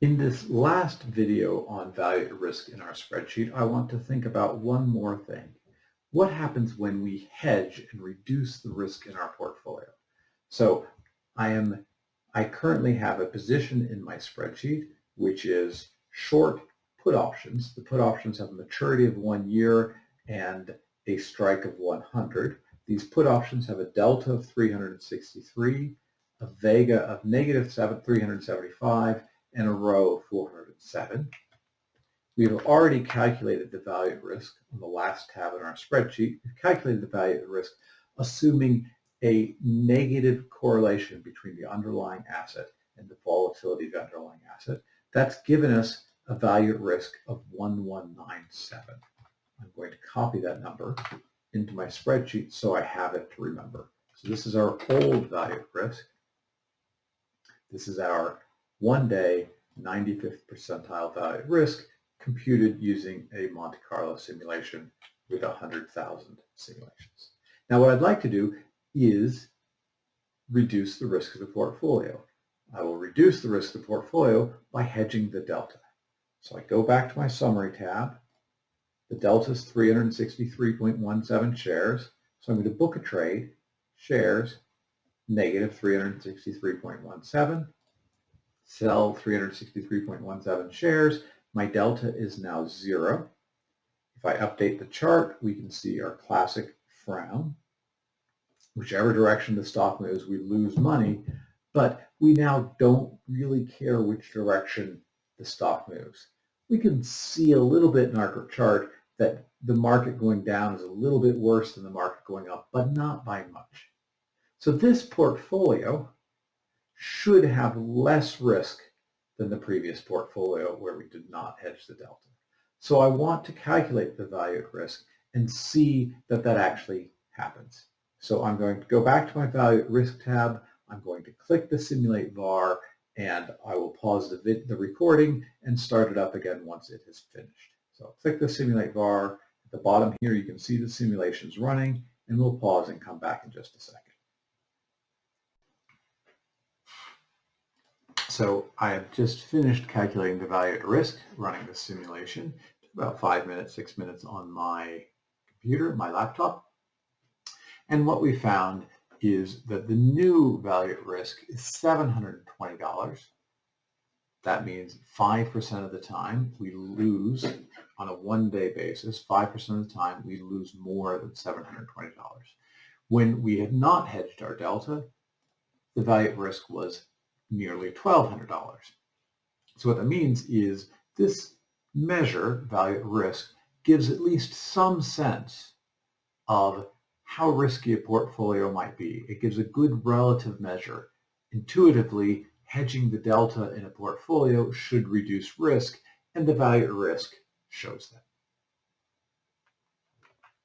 In this last video on value at risk in our spreadsheet, I want to think about one more thing. What happens when we hedge and reduce the risk in our portfolio? So I currently have a position in my spreadsheet which is short put options. The put options have a maturity of 1 year and a strike of 100. These put options have a delta of 363, a vega of negative 375, and a row of 407. We've already calculated the value at risk on the last tab in our spreadsheet. We've calculated the value at risk assuming a negative correlation between the underlying asset and the volatility of the underlying asset. That's given us a value at risk of 1197. I'm going to copy that number into my spreadsheet so I have it to remember. So this is our old value at risk. This is our 1-day 95th percentile value at risk computed using a Monte Carlo simulation with 100,000 simulations. Now what I'd like to do is reduce the risk of the portfolio. I will reduce the risk of the portfolio by hedging the delta. So I go back to my summary tab. The delta is 363.17 shares. So I'm going to book a trade, shares, negative 363.17, sell 363.17 shares. My delta is now 0. If I update the chart, we can see our classic frown. Whichever direction the stock moves, we lose money, but we now don't really care which direction the stock moves. We can see a little bit in our chart that the market going down is a little bit worse than the market going up, but not by much. So this portfolio should have less risk than the previous portfolio where we did not hedge the delta. So I want to calculate the value at risk and see that that actually happens. So I'm going to go back to my value at risk tab. I'm going to click the simulate VaR, and I will pause the recording and start it up again once it has finished. So I'll click the simulate VaR. At the bottom here you can see the simulations running, and we'll pause and come back in just a second. So I have just finished calculating the value at risk, running the simulation. It took about 5 minutes, 6 minutes on my computer, my laptop. And what we found is that the new value at risk is $720. That means 5% of the time we lose, on a 1-day basis, 5% of the time we lose more than $720. When we had not hedged our delta, the value at risk was nearly $1,200. So what that means is this measure, value at risk, gives at least some sense of how risky a portfolio might be. It gives a good relative measure. Intuitively, hedging the delta in a portfolio should reduce risk, and the value at risk shows that.